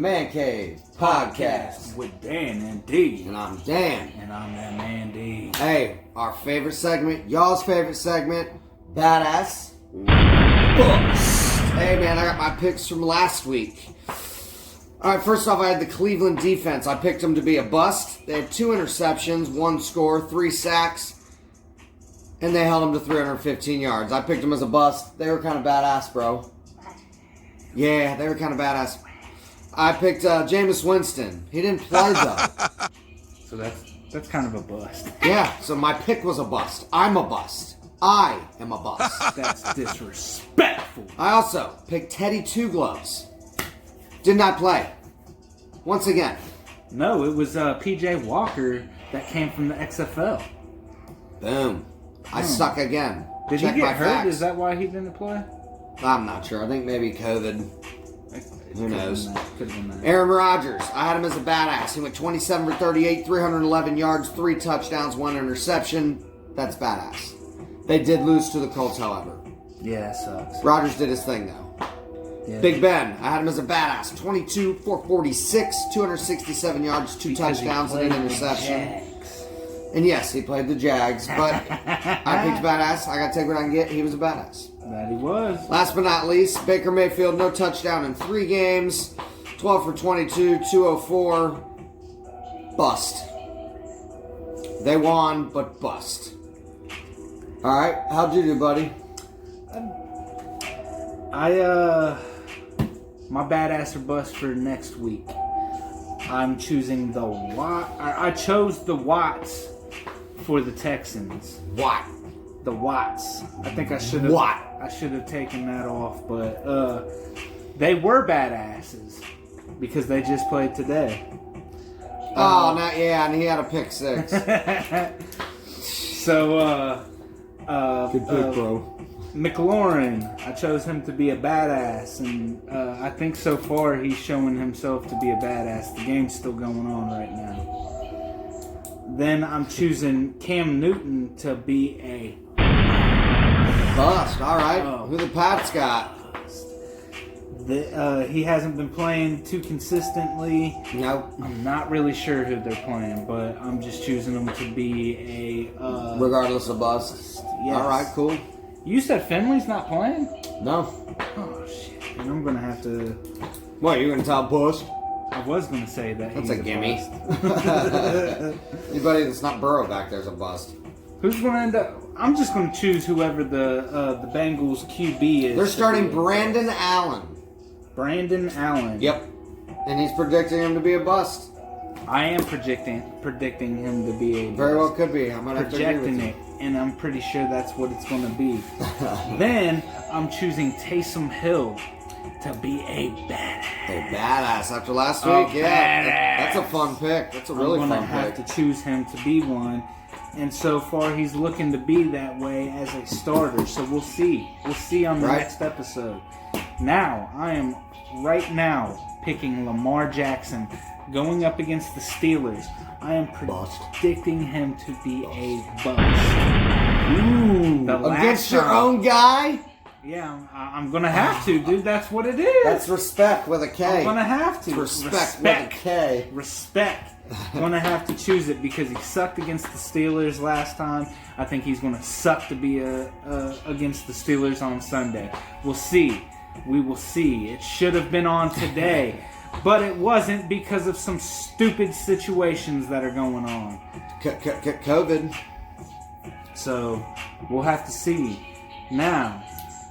Man Cave Podcast with Dan and D. And I'm Dan. And I'm that man D. Hey, our favorite segment, y'all's favorite segment, Badass Books. Hey man, I got my picks from last week. Alright, first off, I had the Cleveland defense. I picked them to be a bust. They had 2 interceptions, 1 score, 3 sacks, and they held them to 315 yards. I picked them as a bust. They were kind of badass, bro. Yeah, they were kind of badass. I picked Jameis Winston. He didn't play, though. So that's kind of a bust. Yeah, so my pick was a bust. I'm a bust. I am a bust. That's disrespectful. I also picked Teddy Two Gloves. Did not play. Once again. No, it was P.J. Walker that came from the XFL. Boom. I suck again. Did Check he get my hurt? facts. Is that why he didn't play? I'm not sure. I think maybe COVID. Who knows? Could have been that. Aaron Rodgers. I had him as a badass. He went 27 for 38, 311 yards, 3 touchdowns, 1 interception. That's badass. They did lose to the Colts, however. Yeah, it sucks. Rodgers did his thing, though. Yeah. Big Ben. I had him as a badass. 22 for 46, 267 yards, 2 Because he touchdowns, and an played the interception. Jags. And yes, he played the Jags, but I picked badass. I got to take what I can get. He was a badass. That he was. Last but not least, Baker Mayfield, no touchdown in 3 games. 12 for 22, 204. Bust. They won, but bust. All right, how'd you do, buddy? My badass or bust for next week. I'm choosing the I chose the Watts for the Texans. What? The Watts. I think I should have. What? I should have taken that off, but they were badasses because they just played today. Oh, not yeah, and he had a pick 6. So, Good pick, bro. McLaurin, I chose him to be a badass, and I think so far he's showing himself to be a badass. The game's still going on right now. Then I'm choosing Cam Newton to be a Bust. All right. Oh. Who the Pats got? He hasn't been playing too consistently. Nope. I'm not really sure who they're playing, but I'm just choosing them to be a... Regardless of bust. Yes. All right, cool. You said Finley's not playing? No. Oh, shit. And I'm going to have to... What, you gonna tell Bush? I was going to say that That's he's a gimme. bust. Anybody that's not Burrow back there's a bust. Who's going to end up... I'm just going to choose whoever the Bengals QB is. They're starting Brandon Allen. Brandon Allen. Yep. And he's predicting him to be a bust. I am predicting him to be a bust. Very well could be. I'm gonna have to agree with Projecting you. it, and I'm pretty sure that's what it's going to be. Then I'm choosing Taysom Hill to be a badass. A badass after last week. Oh, Yeah, badass. that's a fun pick. That's a really I'm fun gonna have pick. to choose him to be one, and so far he's looking to be that way as a starter. So we'll see. We'll see on the Right. next episode. Now I am right now picking Lamar Jackson going up against the Steelers. I am predicting him to be a bust. Ooh, The last against your time- own guy? Yeah, I'm gonna have to, dude. That's what it is. That's respect with a K. I'm gonna have to. Respect with a K. Respect. Gonna have to choose it because he sucked against the Steelers last time. I think he's gonna suck to be against the Steelers on Sunday. We'll see. We will see. It should have been on today, but it wasn't because of some stupid situations that are going on. COVID. So we'll have to see. Now,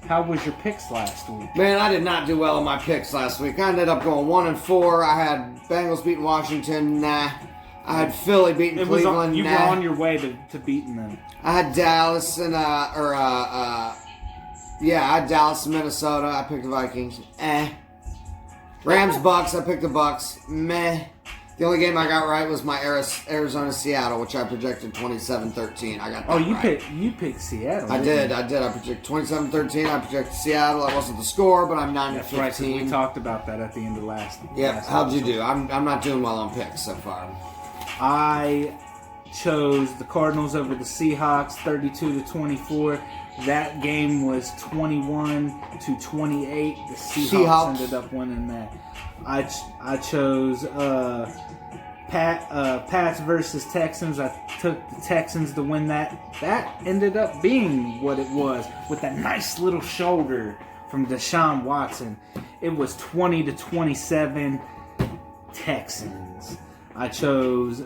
how was your picks last week? Man, I did not do well on my picks last week. I ended up going 1-4. I had Bengals beating Washington. Nah. I had Philly beating Cleveland. You nah. were on your way to beating them. I had Dallas and I had Dallas and Minnesota. I picked the Vikings. Rams Bucks. I picked the Bucks. Meh. The only game I got right was my Arizona Seattle, which I projected 27-13. I got that you right. picked Seattle. I did. I projected 27-13. I projected Seattle. That wasn't the score, but I'm 9-15. That's right. 'Cause we talked about that at the end of last. Yeah. last How'd you episode. do? I'm not doing well on picks so far. I chose the Cardinals over the Seahawks, 32-24. That game was 21-28. The Seahawks ended up winning that. I chose Pats versus Texans. I took the Texans to win that. That ended up being what it was, with that nice little shoulder from Deshaun Watson. It was 20-27 Texans. I chose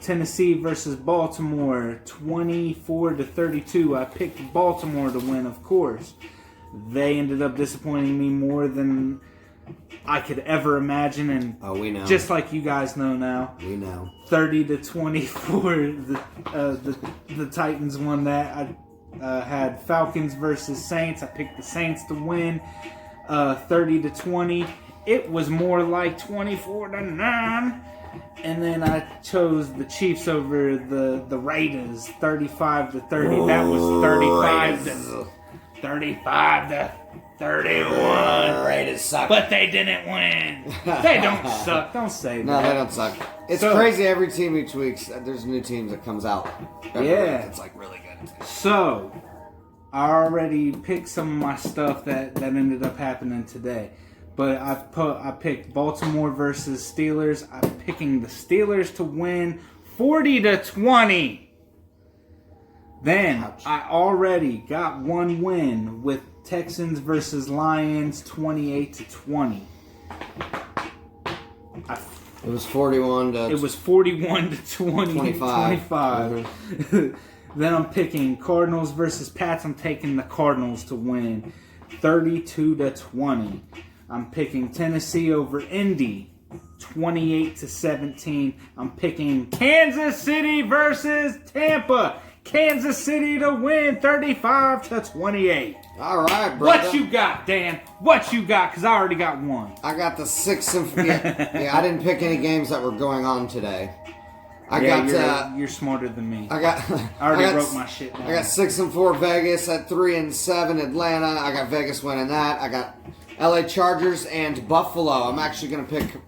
Tennessee versus Baltimore, 24-32. I picked Baltimore to win, of course. They ended up disappointing me more than I could ever imagine, and we know. Just like you guys know now, we know. 30-24. The Titans won that. I had Falcons versus Saints. I picked the Saints to win, 30-20. It was more like 24-9. And then I chose the Chiefs over the Raiders, 35-30. That was 35-31. Raiders suck. But they didn't win. They don't suck. Don't say that. No, they don't suck. It's crazy every team each week. There's a new team that comes out. Every week. It's like really good. So, I already picked some of my stuff that ended up happening today. But I picked Baltimore versus Steelers. I'm picking the Steelers to win 40-20. Then I already got one win with Texans versus Lions, 28-20. It was 41-25. Mm-hmm. Then I'm picking Cardinals versus Pats. I'm taking the Cardinals to win 32-20. I'm picking Tennessee over Indy, 28-17. I'm picking Kansas City versus Tampa. Kansas City to win 35-28. All right, brother. What you got, Dan? What you got? Because I already got one. I got the 6 and 4. Yeah, I didn't pick any games that were going on today. You're smarter than me. I already wrote my shit down. I got 6 and 4 Vegas at 3 and 7 Atlanta. I got Vegas winning that. I got LA Chargers and Buffalo. I'm actually going to pick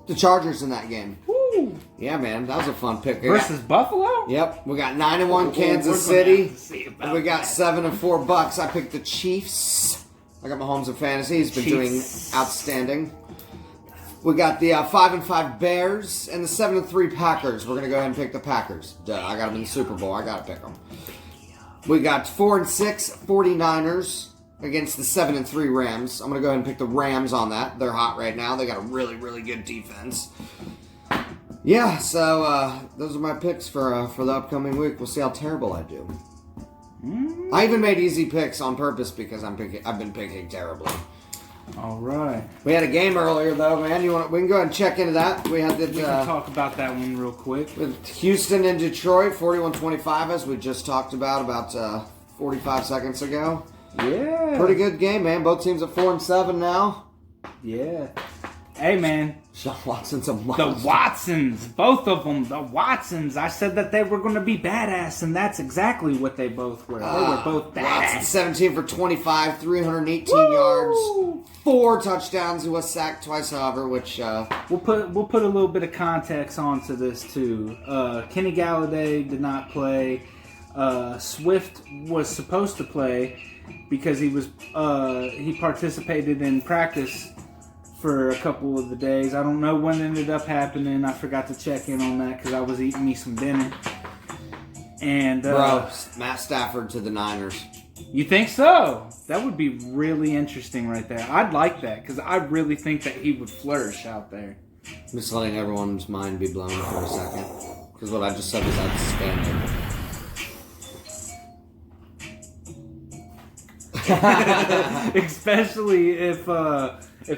the Chargers in that game. Woo! Yeah, man, that was a fun pick. Versus Buffalo? Yep, we got 9 and 1 Kansas City. And we got 7 and 4 Bucks. I picked the Chiefs. I got Mahomes in fantasy. He's been doing outstanding. We got the 5 and 5 Bears and the 7 and 3 Packers. We're gonna go ahead and pick the Packers. Duh, I got them in the Super Bowl. I gotta pick them. We got 4 and 6 49ers against the 7 and 3 Rams. I'm gonna go ahead and pick the Rams on that. They're hot right now. They got a really, really good defense. Yeah, so those are my picks for the upcoming week. We'll see how terrible I do. I even made easy picks on purpose because I've been picking terribly. All right. We had a game earlier though, man. We can go ahead and check into that. We can talk about that one real quick. With Houston and Detroit, 41-25, as we just talked about 45 seconds ago. Yeah. Pretty good game, man. Both teams at 4 and 7 now. Yeah. Hey, man. Sean Watson's a monster. The Watsons. Both of them. The Watsons. I said that they were going to be badass, and that's exactly what they both were. They were both badass. Watson, 17 for 25, 318 yards, 4 touchdowns. He was sacked twice, however, which... We'll put a little bit of context onto this, too. Kenny Galladay did not play. Swift was supposed to play because he participated in practice for a couple of the days. I don't know when it ended up happening. I forgot to check in on that because I was eating me some dinner. And Matt Stafford to the Niners. You think so? That would be really interesting right there. I'd like that because I really think that he would flourish out there. I'm just letting everyone's mind be blown for a second because what I just said was outstanding. Especially if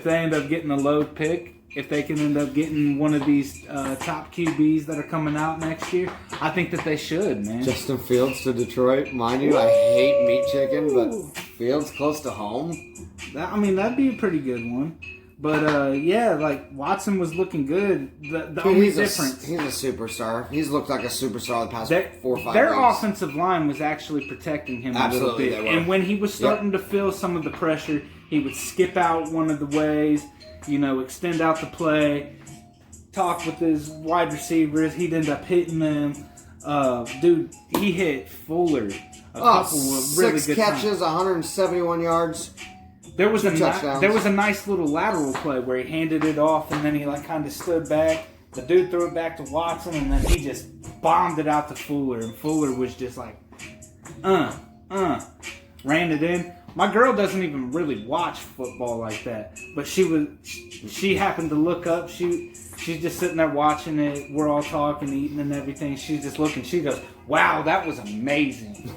they end up getting a low pick, if they can end up getting one of these top QBs that are coming out next year, I think that they should, man. Justin Fields to Detroit, mind you, I hate meat chicken, but Fields close to home. That'd be a pretty good one. But Watson was looking good. The only difference, he's a superstar. He's looked like a superstar the past 4 or 5 Their weeks. offensive line was actually protecting him a little bit. They were. And when he was starting to feel some of the pressure, he would skip out one of the ways, extend out the play. talk with his wide receivers. He'd end up hitting them. Dude, he hit Fuller a couple of really six good catches, times. 171 yards. There was touchdowns. there was a nice little lateral play where he handed it off and then he like kind of stood back. The dude threw it back to Watson and then he just bombed it out to Fuller, and Fuller was just like, ran it in. My girl doesn't even really watch football like that, but she happened to look up. She's just sitting there watching it. We're all talking, eating, and everything. She's just looking. She goes, "Wow, that was amazing."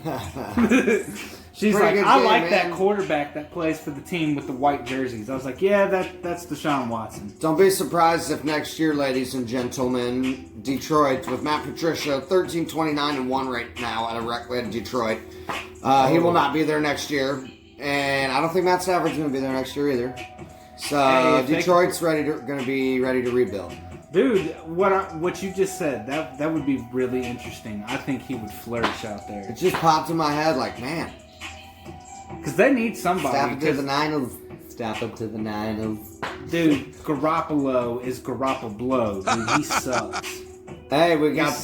She's Pretty like, good "I game, like man. that quarterback that plays for the team with the white jerseys." I was like, "Yeah, that's Deshaun Watson." Don't be surprised if next year, ladies and gentlemen, Detroit with Matt Patricia, 13-29-1 right now at Detroit. He will not be there next year, and I don't think Matt Stafford's going to be there next year either. So Hey, Detroit's going to be ready to rebuild. Dude, what you just said, that would be really interesting. I think he would flourish out there. It just popped in my head like, man. Because they need somebody. Stafford to the Niners. Stafford to the Niners. Dude, Garoppolo is Garoppolo. Dude, he sucks. Hey, we got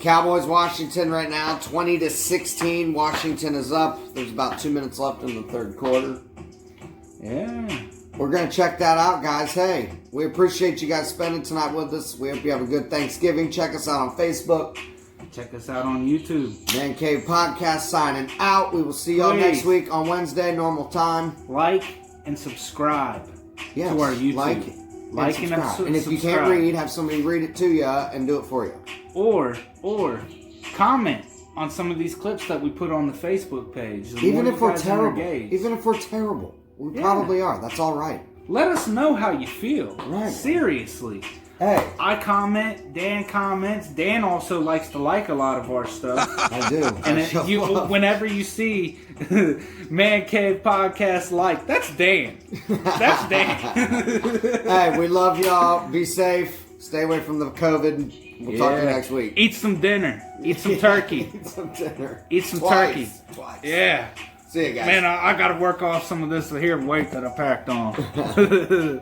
Cowboys Washington right now, 20-16. Washington is up. There's about 2 minutes left in the third quarter. Yeah. We're going to check that out, guys. Hey, we appreciate you guys spending tonight with us. We hope you have a good Thanksgiving. Check us out on Facebook. Check us out on YouTube. Man Cave Podcast signing out. We will see y'all next week on Wednesday, normal time. Like and subscribe to our YouTube. Like and subscribe. And if you can't read, have somebody read it to you and do it for you. Or comment on some of these clips that we put on the Facebook page. Even if we're terrible. We probably are. That's all right. Let us know how you feel. Right. Seriously. Hey. I comment. Dan comments. Dan also likes to like a lot of our stuff. I do. And whenever you see Man Cave Podcast like, that's Dan. That's Dan. Hey, we love y'all. Be safe. Stay away from the COVID. We'll talk to you next week. Eat some dinner. Eat some turkey. Eat some dinner. Eat some turkey. Twice. Yeah. See you guys. Man, I got to work off some of this here weight that I packed on.